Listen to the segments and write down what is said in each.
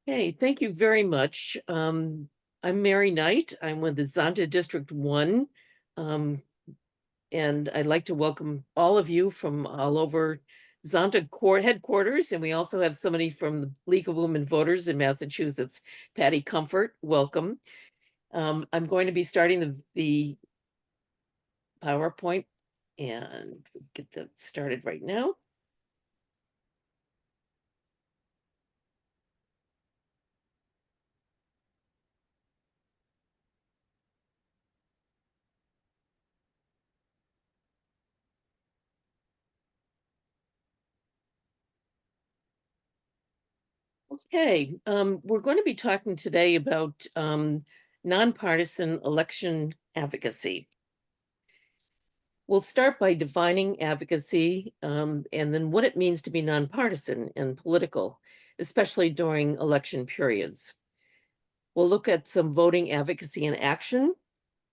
Hey, thank you very much. I'm Mary Knight. I'm with the Zonta District 1. And I'd like to welcome all of you from all over Zonta Court headquarters. And we also have somebody from the League of Women Voters in Massachusetts, Patty Comfort. Welcome. I'm going to be starting the PowerPoint and get that started right now. Okay, we're going to be talking today about nonpartisan election advocacy. We'll start by defining advocacy and then what it means to be nonpartisan and political, especially during election periods. We'll look at some voting advocacy in action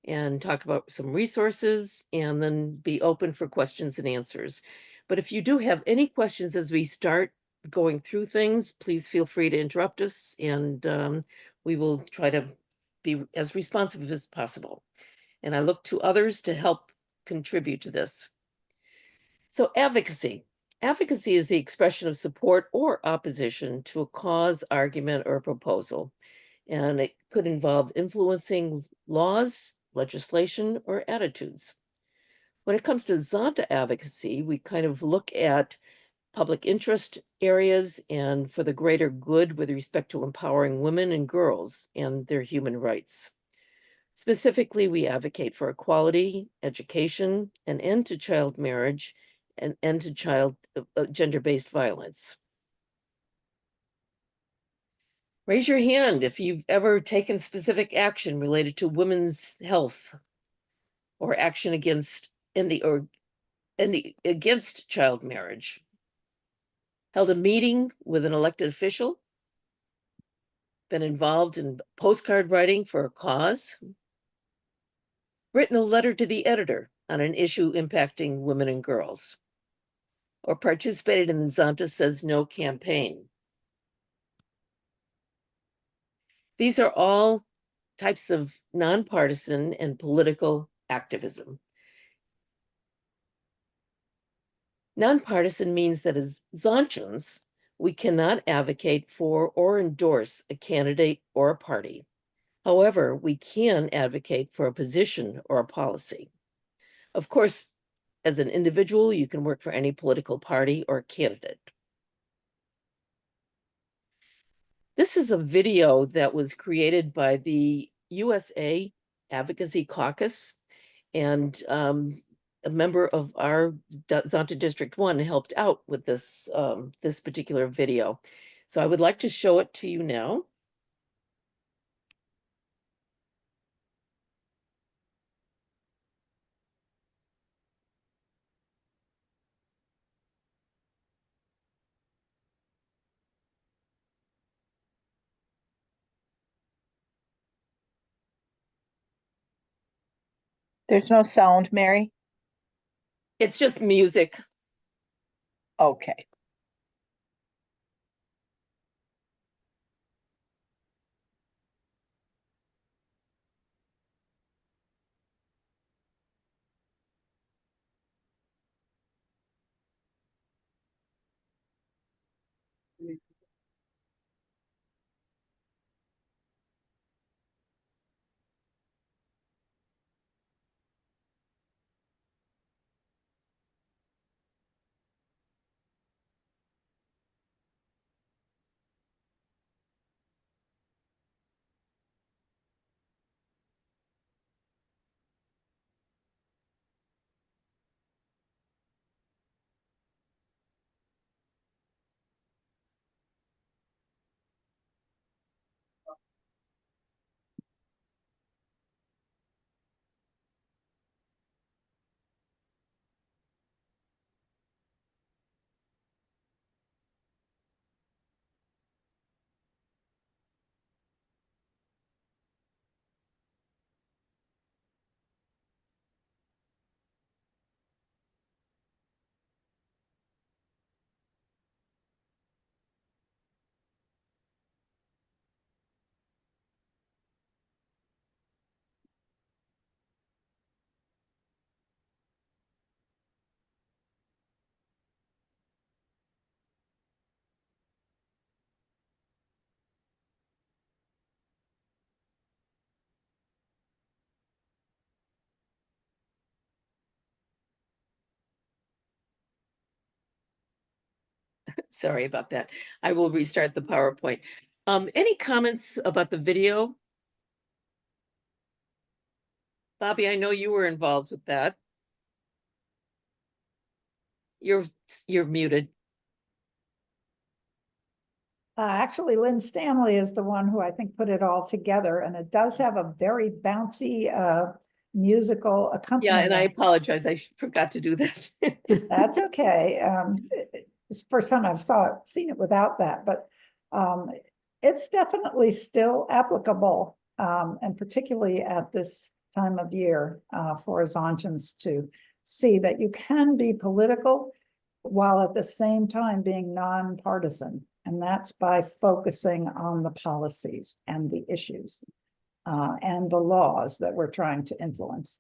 and talk about some resources and then be open for questions and answers. But if you do have any questions as we start going through things, please feel free to interrupt us and we will try to be as responsive as possible. And I look to others to help contribute to this. So advocacy. Advocacy is the expression of support or opposition to a cause, argument, or proposal. And it could involve influencing laws, legislation, or attitudes. When it comes to Zonta advocacy, we kind of look at public interest areas and for the greater good with respect to empowering women and girls and their human rights. Specifically, we advocate for equality, education, an end to child marriage, and end to child gender-based violence. Raise your hand if you've ever taken specific action related to women's health or action against against child marriage. Held a meeting with an elected official, been involved in postcard writing for a cause, written a letter to the editor on an issue impacting women and girls, or participated in the Zonta Says No campaign. These are all types of nonpartisan and political activism. Nonpartisan means that as Zontans, we cannot advocate for or endorse a candidate or a party. However, we can advocate for a position or a policy. Of course, as an individual, you can work for any political party or candidate. This is a video that was created by the USA Advocacy Caucus, and a member of our Zonta District 1 helped out with this, this particular video. So I would like to show it to you now. There's no sound, Mary? It's just music. Okay. Sorry about that. I will restart the PowerPoint. Any comments about the video? Bobby, I know you were involved with that. You're muted. Actually, Lynn Stanley is the one who I think put it all together, and it does have a very bouncy musical Yeah, accompaniment. and I apologize. I forgot to do that. That's okay. It's the first time I've seen it without that, but it's definitely still applicable, and particularly at this time of year for Zontians to see that you can be political while at the same time being nonpartisan. And that's by focusing on the policies and the issues and the laws that we're trying to influence.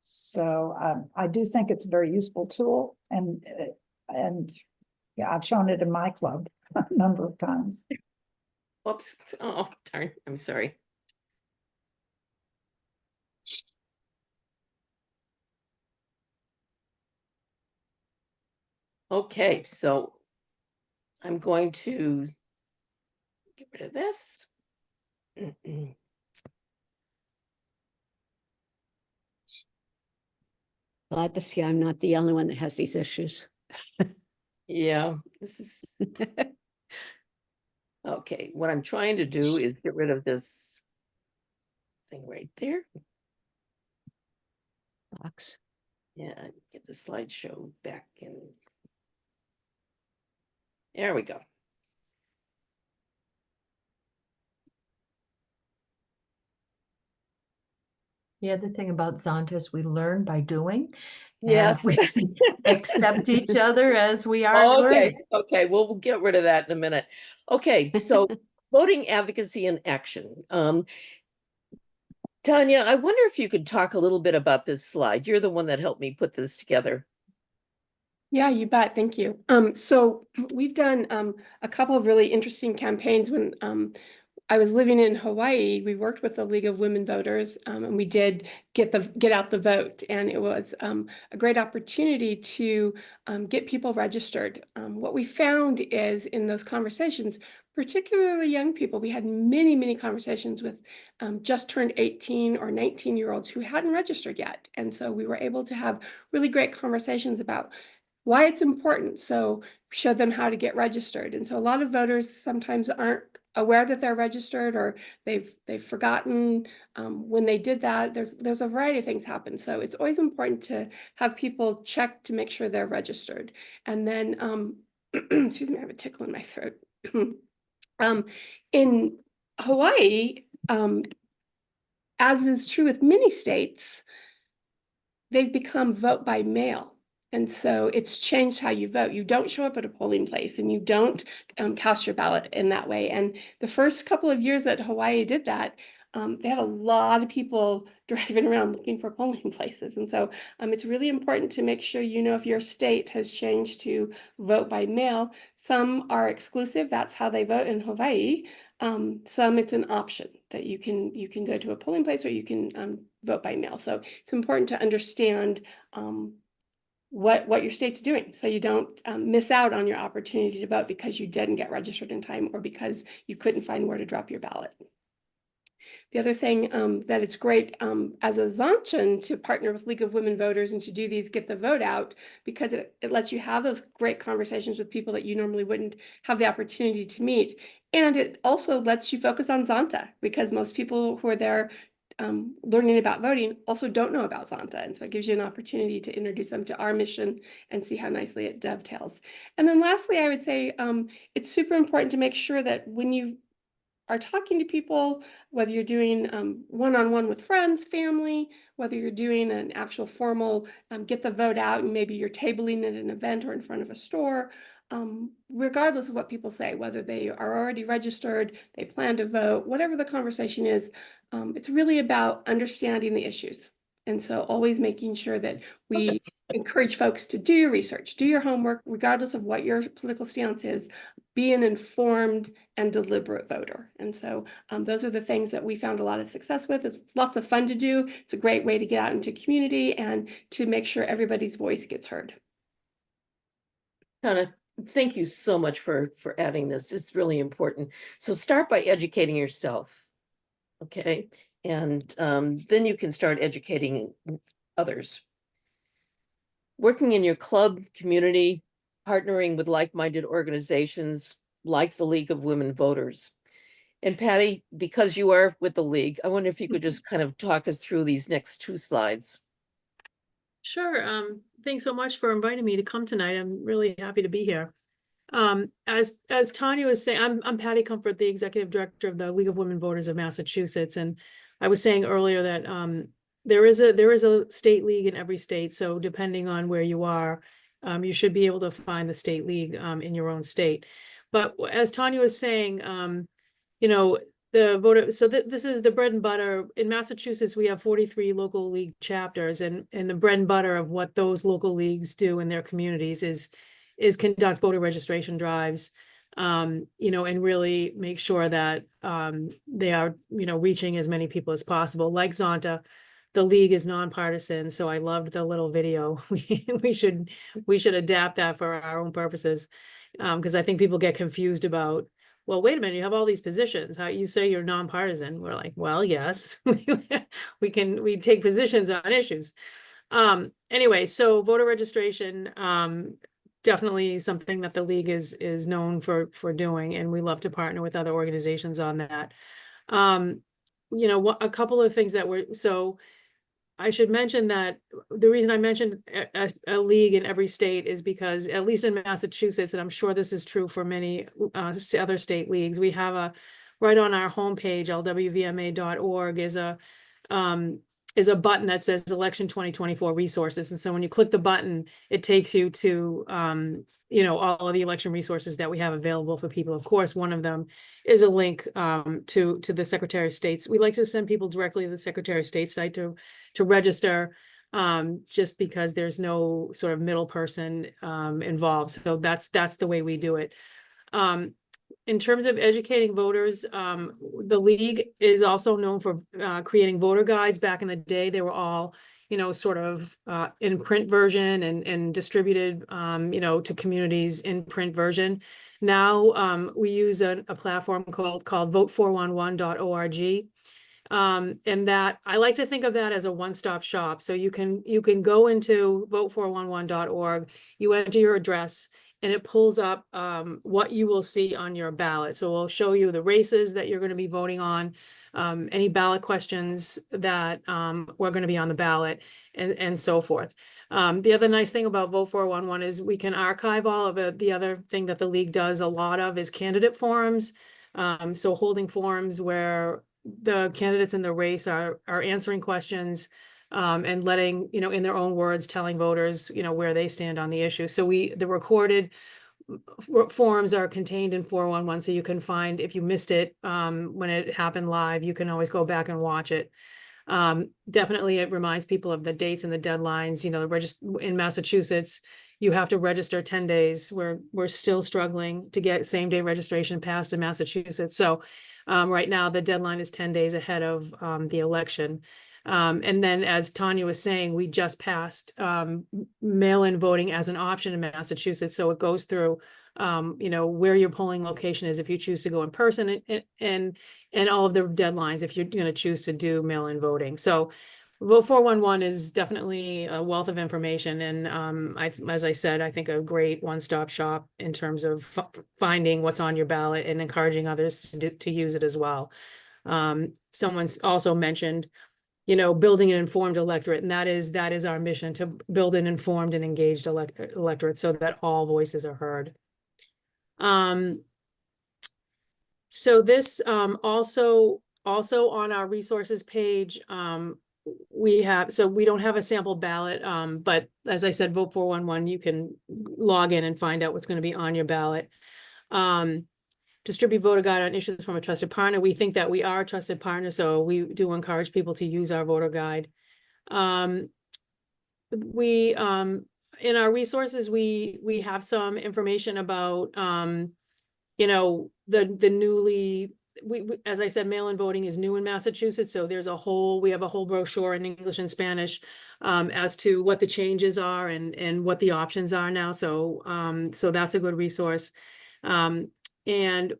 So I do think it's a very useful tool, and yeah, I've shown it in my club a number of times. Whoops. Oh, darn. I'm sorry. Okay, so I'm going to get rid of this. Glad to see I'm not the only one that has these issues. Yeah, this is okay. What I'm trying to do is get rid of this thing right there. Box. Yeah, get the slideshow back in. There we go. The other thing about Zonta is we learn by doing. Yes. We accept each other as we are Okay, learning. okay, we'll get rid of that in a minute. Okay, so voting advocacy in action. Tanya, I wonder if you could talk a little bit about this slide. You're the one that helped me put this together. Yeah, you bet. Thank you. So we've done a couple of really interesting campaigns. When I was living in Hawaii, we worked with the League of Women Voters, and we did get out the vote, and it was a great opportunity to get people registered. What we found is in those conversations, particularly young people, we had many conversations with just turned 18 or 19-year-olds who hadn't registered yet, and so we were able to have really great conversations about why it's important. So we showed them how to get registered. And so a lot of voters sometimes aren't aware that they're registered, or they've forgotten when they did that. There's a variety of things happen. So it's always important to have people check to make sure they're registered. And then, excuse me, I have a tickle in my throat. In Hawaii, as is true with many states, they've become vote by mail. And so it's changed how you vote. You don't show up at a polling place, and you don't cast your ballot in that way. And the first couple of years that Hawaii did that, they had a lot of people driving around looking for polling places. And so it's really important to make sure you know if your state has changed to vote by mail. Some are exclusive. That's how they vote in Hawaii. Some it's an option that you can go to a polling place, or you can vote by mail. So it's important to understand what your state's doing, so you don't miss out on your opportunity to vote because you didn't get registered in time, or because you couldn't find where to drop your ballot. The other thing that it's great as a Zontian to partner with League of Women Voters and to do these Get the Vote Out, because it lets you have those great conversations with people that you normally wouldn't have the opportunity to meet. And it also lets you focus on Zonta, because most people who are there learning about voting also don't know about Zonta. And so it gives you an opportunity to introduce them to our mission and see how nicely it dovetails. And then lastly, I would say it's super important to make sure that when you are talking to people, whether you're doing one-on-one with friends, family, whether you're doing an actual formal get the vote out, and maybe you're tabling at an event or in front of a store, regardless of what people say, whether they are already registered, they plan to vote, whatever the conversation is, it's really about understanding the issues. And so always making sure that we encourage folks to do your research, do your homework, regardless of what your political stance is. Be an informed and deliberate voter. And so those are the things that we found a lot of success with. It's lots of fun to do. It's a great way to get out into community and to make sure everybody's voice gets heard. Hannah, thank you so much for adding this. It's really important. So start by educating yourself. Okay, and then you can start educating others. Working in your club, community, partnering with like-minded organizations like the League of Women Voters. And Patty, because you are with the League, I wonder if you could just kind of talk us through these next two slides. Sure. Thanks so much for inviting me to come tonight. I'm really happy to be here. As Tanya was saying, I'm Patty Comfort, the Executive Director of the League of Women Voters of Massachusetts. And I was saying earlier that there is a state league in every state. So depending on where you are, you should be able to find the state league in your own state. But as Tanya was saying, you know, the voter, so this is the bread and butter. In Massachusetts, we have 43 local league chapters, and the bread and butter of what those local leagues do in their communities is conduct voter registration drives, you know, and really make sure that they are, you know, reaching as many people as possible. Like Zonta, the league is nonpartisan, so I loved the little video. We should adapt that for our own purposes, because I think people get confused about, well, wait a minute, you have all these positions. How you say you're nonpartisan? We're like, well, yes, we take positions on issues. Anyway, so voter registration, definitely something that the league is known for doing, and we love to partner with other organizations on that. You know, a couple of things that so I should mention that the reason I mentioned a league in every state is because, at least in Massachusetts, and I'm sure this is true for many other state leagues, we have right on our homepage, lwvma.org, is a button that says Election 2024 Resources. And so when you click the button, it takes you to you know, all of the election resources that we have available for people. Of course, one of them is a link to the Secretary of State's. We like to send people directly to the Secretary of State's site to register, just because there's no sort of middle person involved. So that's the way we do it. In terms of educating voters, the league is also known for creating voter guides. Back in the day, they were all, you know, sort of in print version and distributed, you know, to communities in print version. Now we use a platform called vote411.org. And that I like to think of that as a one-stop shop. So you can go into vote411.org, you enter your address, and it pulls up what you will see on your ballot. So we'll show you the races that you're going to be voting on, any ballot questions that were going to be on the ballot, and so forth. The other nice thing about Vote 411 is we can archive all of it. The other thing that the league does a lot of is candidate forums. So holding forums where the candidates in the race are answering questions, and letting, you know, in their own words, telling voters, you know, where they stand on the issue. So the recorded forums are contained in 411, so you can find, if you missed it when it happened live, you can always go back and watch it. Definitely it reminds people of the dates and the deadlines. You know, in Massachusetts, you have to register 10 days. We're still struggling to get same-day registration passed in Massachusetts. So right now the deadline is 10 days ahead of the election. And then, as Tanya was saying, we just passed mail-in voting as an option in Massachusetts. So it goes through, you know, where your polling location is if you choose to go in person, and all of the deadlines if you're going to choose to do mail-in voting. So Vote 411 is definitely a wealth of information, and as I said, I think a great one-stop shop in terms of finding what's on your ballot and encouraging others to use it as well. Someone's also mentioned, you know, building an informed electorate, and that is our mission, to build an informed and engaged electorate so that all voices are heard. So this also on our resources page, we don't have a sample ballot, but as I said, Vote 411, you can log in and find out what's going to be on your ballot. Distribute voter guide on issues from a trusted partner. We think that we are a trusted partner, so we do encourage people to use our voter guide. In our resources, we have some information about, you know, the newly as I said, mail-in voting is new in Massachusetts, so we have a whole brochure in English and Spanish as to what the changes are and what the options are now. So that's a good resource. And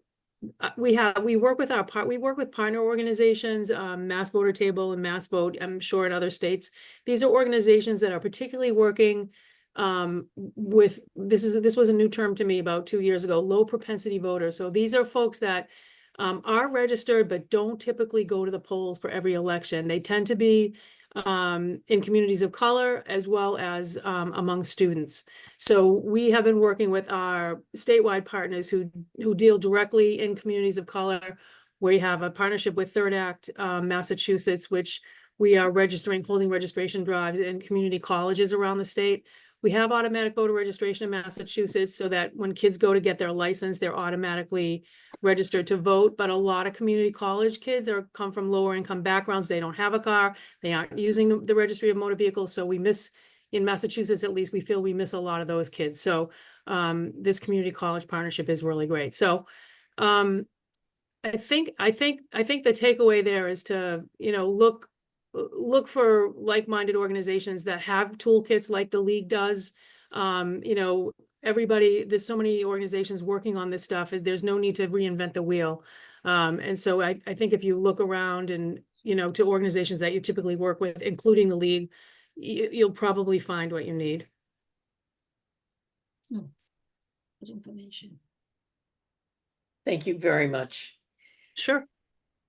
we work with partner organizations, Mass Voter Table and Mass Vote, I'm sure in other states. These are organizations that are particularly working with, this was a new term to me about 2 years ago, low propensity voters. So these are folks that are registered but don't typically go to the polls for every election. They tend to be in communities of color as well as among students. So we have been working with our statewide partners who deal directly in communities of color. We have a partnership with Third Act Massachusetts, which we are holding registration drives in community colleges around the state. We have automatic voter registration in Massachusetts so that when kids go to get their license, they're automatically registered to vote. But a lot of community college kids come from lower income backgrounds. They don't have a car. They aren't using the registry of motor vehicles. So in Massachusetts, at least, we feel we miss a lot of those kids. So this community college partnership is really great. So I think the takeaway there is to, look for like-minded organizations that have toolkits like the League does. There's so many organizations working on this stuff. There's no need to reinvent the wheel. And so I think if you look around and, to organizations that you typically work with, including the League, you'll probably find what you need. Good information. Thank you very much. Sure.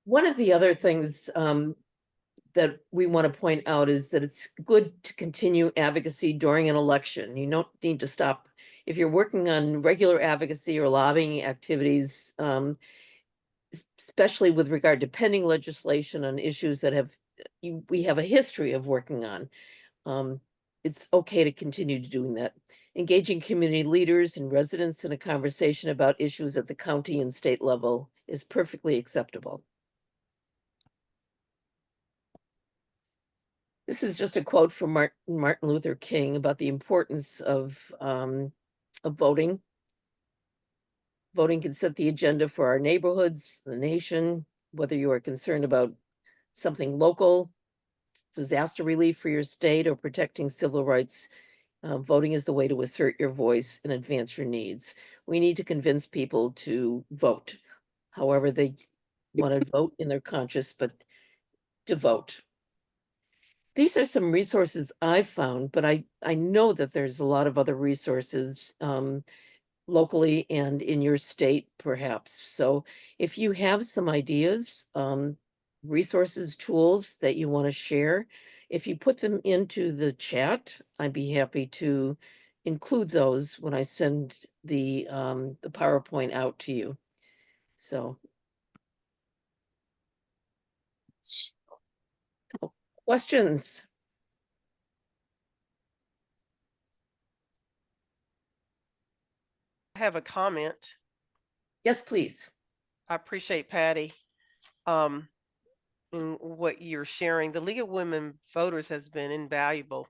One of the other things that we want to point out is that it's good to continue advocacy during an election. You don't need to stop. If you're working on regular advocacy or lobbying activities, especially with regard to pending legislation on issues that we have a history of working on, it's okay to continue doing that. Engaging community leaders and residents in a conversation about issues at the county and state level is perfectly acceptable. This is just a quote from Martin Luther King about the importance of voting. Voting can set the agenda for our neighborhoods, the nation, whether you are concerned about something local, disaster relief for your state, or protecting civil rights. Voting is the way to assert your voice and advance your needs. We need to convince people to vote, however they want to vote in their conscience, but to vote. These are some resources I've found, but I know that there's a lot of other resources locally and in your state, perhaps. So if you have some ideas, resources, tools that you want to share, if you put them into the chat, I'd be happy to include those when I send the PowerPoint out to you. So. Questions? I have a comment. Yes, please. I appreciate Patty in what you're sharing. The League of Women Voters has been invaluable.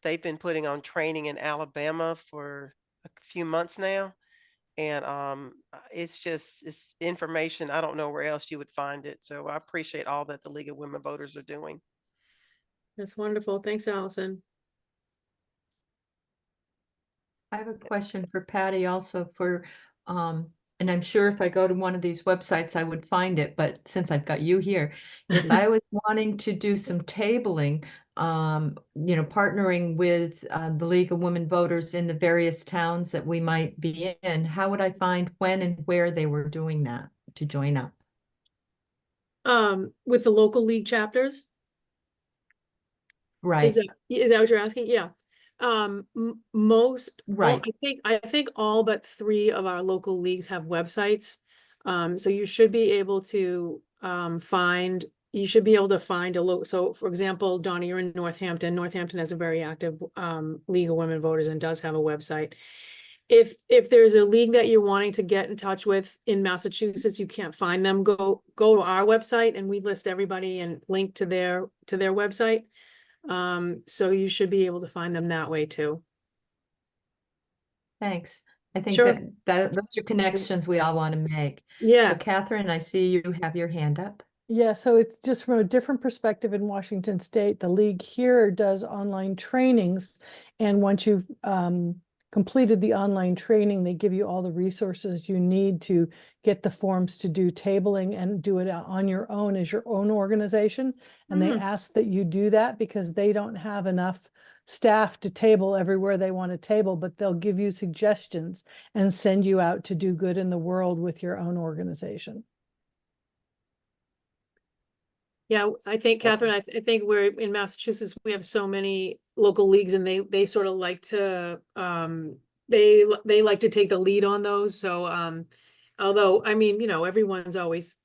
They've been putting on training in Alabama for a few months now. And it's information. I don't know where else you would find it. So I appreciate all that the League of Women Voters are doing. That's wonderful. Thanks, Allison. I have a question for Patty also and I'm sure if I go to one of these websites, I would find it, but since I've got you here, if I was wanting to do some tabling, partnering with the League of Women Voters in the various towns that we might be in, how would I find when and where they were doing that to join up? With the local League chapters? Right. Is that what you're asking? Yeah. Right. I think all but 3 of our local leagues have websites. So you should be able to find a local. So for example, Donna, you're in Northampton. Northampton has a very active League of Women Voters and does have a website. If there's a league that you're wanting to get in touch with in Massachusetts, you can't find them, go to our website and we list everybody and link to their website. So you should be able to find them that way too. Thanks. I think Sure. that those are connections we all want to make. So Yeah. Catherine, I see you have your hand up. Yeah, so it's just from a different perspective in Washington State. The league here does online trainings. And once you've completed the online training, they give you all the resources you need to get the forms to do tabling and do it on your own as your own organization. And they ask that you do that because they don't have enough staff to table everywhere they want to table, but they'll give you suggestions and send you out to do good in the world with your own organization. Yeah, I think, Catherine, I think we're in Massachusetts, we have so many local leagues and they sort of like to, they like to take the lead on those. So, although, I mean, you know, everyone's always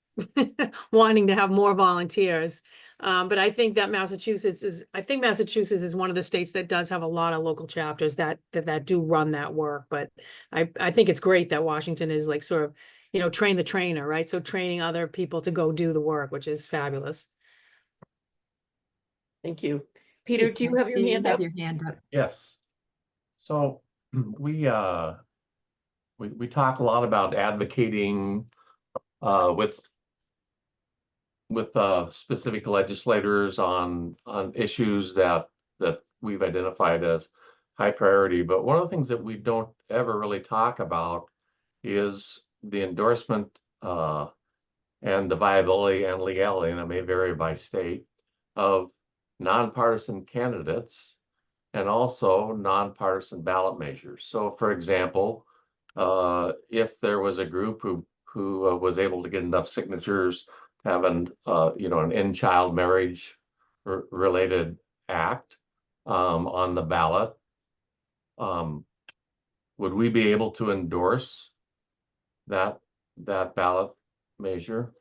wanting to have more volunteers. But I think that Massachusetts is one of the states that does have a lot of local chapters that do run that work. But I think it's great that Washington is like sort of, you know, train the trainer, right? So training other people to go do the work, which is fabulous. Thank you. Peter, do you I have your see hand up? your hand up. Yes. So we talk a lot about advocating with specific legislators on issues that we've identified as high priority. But one of the things that we don't ever really talk about is the endorsement and the viability and legality, and it may vary by state, of nonpartisan candidates and also nonpartisan ballot measures. So, for example, if there was a group who was able to get enough signatures to have an end child marriage related act on the ballot, would we be able to endorse that ballot measure?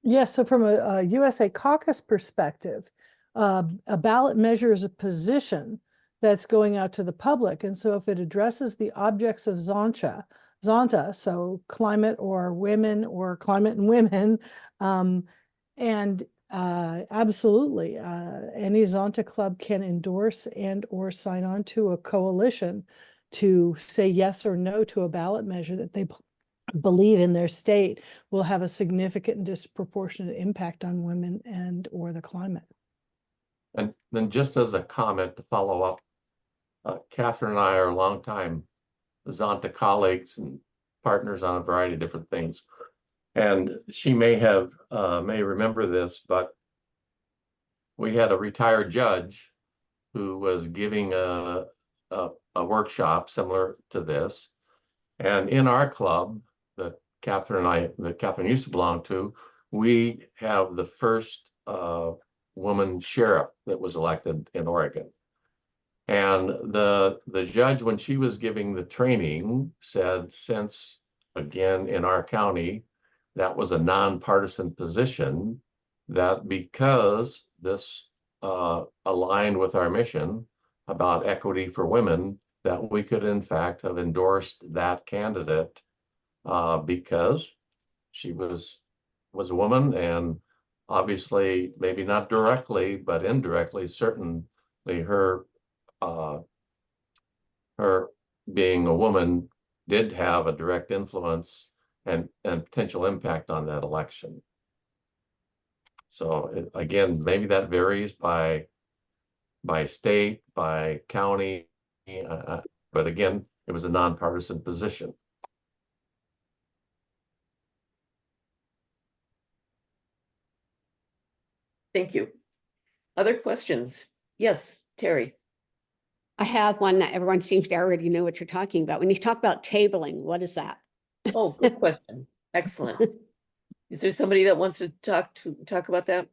Yeah, so from a USA caucus perspective, a ballot measure is a position that's going out to the public. And so if it addresses the objects of Zonta, so climate or women or climate and women, absolutely, any Zonta club can endorse and or sign on to a coalition to say yes or no to a ballot measure that they believe in their state will have a significant and disproportionate impact on women and or the climate. And then just as a comment to follow up, Catherine and I are longtime Zonta colleagues and partners on a variety of different things. And she may remember this, but we had a retired judge who was giving a workshop similar to this. And in our club that Catherine used to belong to, we have the first woman sheriff that was elected in Oregon. And the judge, when she was giving the training, said, since again in our county that was a nonpartisan position, that because this aligned with our mission about equity for women, that we could in fact have endorsed that candidate because she was a woman, and obviously maybe not directly but indirectly, certainly her being a woman did have a direct influence and potential impact on that election. So again, maybe that varies by state, by county, but again, it was a nonpartisan position. Thank you. Other questions? Yes, Terry. I have one that everyone seems to already know what you're talking about. When you talk about tabling, what is that? Oh, good question. Excellent. Is there somebody that wants to talk about that?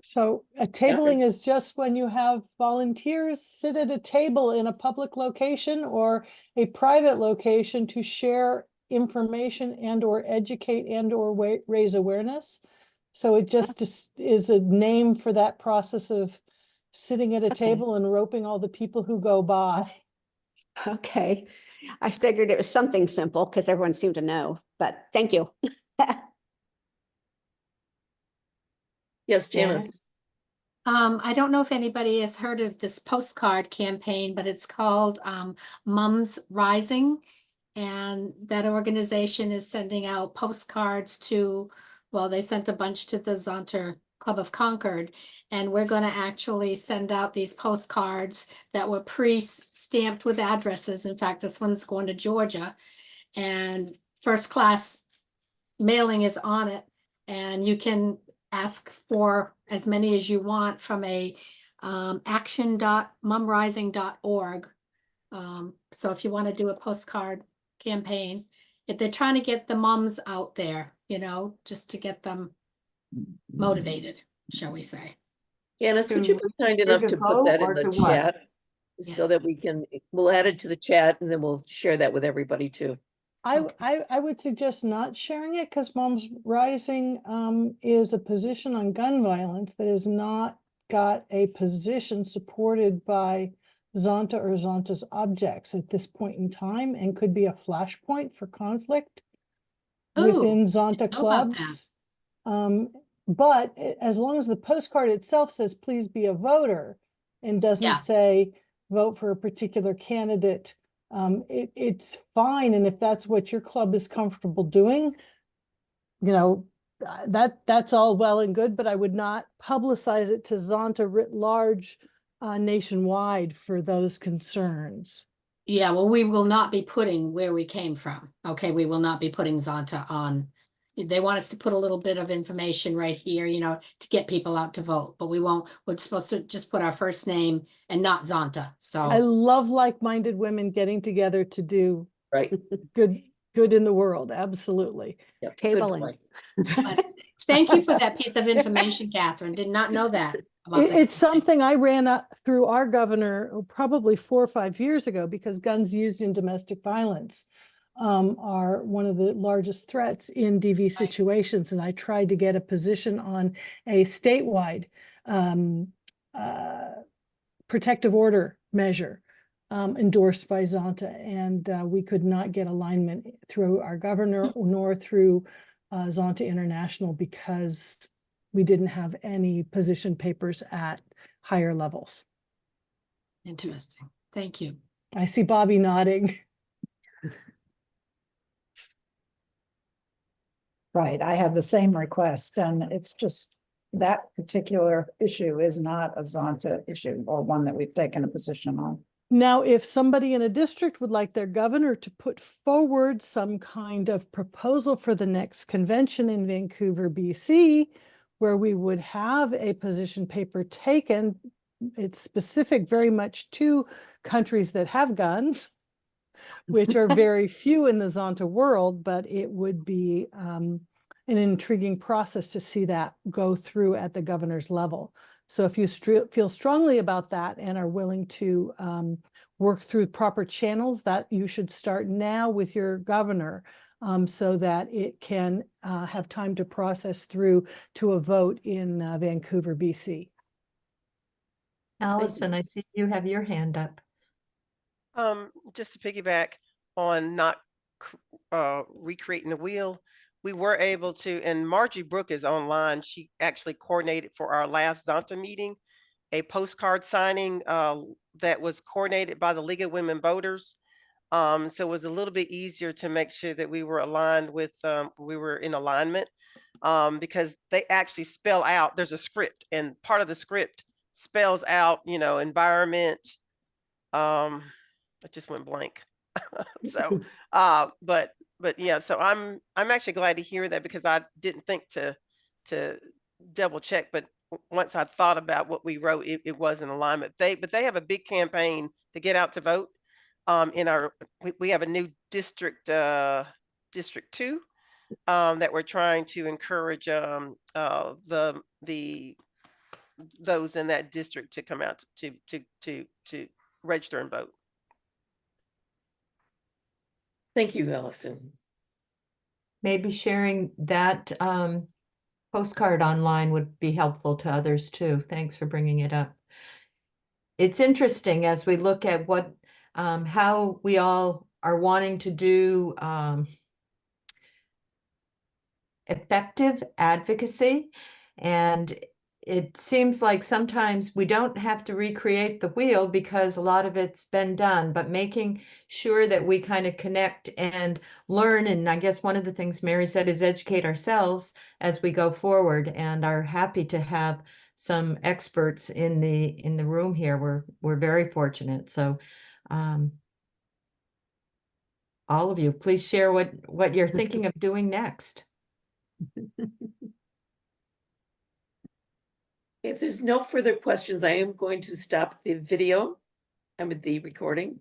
So a tabling is just when you have volunteers sit at a table in a public location or a private location to share information and or educate and or raise awareness. So it just is a name for that process of sitting at a table and roping all the people who go by. Okay. I figured it was something simple because everyone seemed to know, but thank you. Yes, Janice. I don't know if anybody has heard of this postcard campaign, but it's called Mums Rising. And that organization is sending out postcards to, well, they sent a bunch to the Zonter Club of Concord. And we're going to actually send out these postcards that were pre-stamped with addresses. In fact, this one's going to Georgia. And first class mailing is on it. And you can ask for as many as you want from a action.mumrising.org. So if you want to do a postcard campaign, if they're trying to get the mums out there, you know, just to get them motivated, shall we say. Janice, would you To be kind register enough to to put vote that in or the to what? chat? So that Yes. we'll add it to the chat and then we'll share that with everybody too. I would suggest not sharing it because Moms Rising is a position on gun violence that has not got a position supported by Zonta or Zonta's objects at this point in time, and could be a flashpoint for conflict within Zonta know about that. clubs. But as long as the postcard itself says, please be a voter, and doesn't Yeah. say vote for a particular candidate, it's fine. And if that's what your club is comfortable doing, you know, that's all well and good, but I would not publicize it to Zonta writ large nationwide for those concerns. Yeah, well, we will not be putting where we came from. Okay, we will not be putting Zonta on. They want us to put a little bit of information right here, you know, to get people out to vote, but we won't, we're supposed to just put our first name and not Zonta, I so. love like-minded women getting together to do Right. good in the world. Absolutely. Yep, good Tabling. point. But thank you for that piece of information, Catherine. Did not know that. about the It's campaign. something I ran through our governor probably 4 or 5 years ago, because guns used in domestic violence are one of the largest threats in DV situations. And I tried to get a position on a statewide protective order measure endorsed by Zonta, and we could not get alignment through our governor nor through Zonta International, because we didn't have any position papers at higher levels. Interesting. Thank you. I see Bobby nodding. Right, I have the same request, and it's just that particular issue is not a Zonta issue or one that we've taken a position on. Now, if somebody in a district would like their governor to put forward some kind of proposal for the next convention in Vancouver, BC, where we would have a position paper taken, it's specific very much to countries that have guns, which are very few in the Zonta world, but it would be an intriguing process to see that go through at the governor's level. So if you feel strongly about that and are willing to work through proper channels, that you should start now with your governor, so that it can have time to process through to a vote in Vancouver, BC. Allison, I see you have your hand up. Just to piggyback on not recreating the wheel, we were able to, and Margie Brook is online. She actually coordinated for our last Zonta meeting a postcard signing that was coordinated by the League of Women Voters. So it was a little bit easier to make sure that we were aligned with, we were in alignment, because they actually spell out, there's a script, and part of the script spells out, you know, environment. It just went blank. So, but yeah, so I'm actually glad to hear that, because I didn't think to double check, but once I thought about what we wrote, it was in alignment. But they have a big campaign to get out to vote. In our, we have a new district, District 2, that we're trying to encourage those in that district to come out to register and vote. Thank you, Allison. Maybe sharing that postcard online would be helpful to others too. Thanks for bringing it up. It's interesting as we look at what how we all are wanting to do effective advocacy, and it seems like sometimes we don't have to recreate the wheel because a lot of it's been done, but making sure that we kind of connect and learn. And I guess one of the things Mary said is educate ourselves as we go forward, and are happy to have some experts in the room here. We're very fortunate. So all of you, please share what you're thinking of doing next. If there's no further questions, I am going to stop the video and with the recording.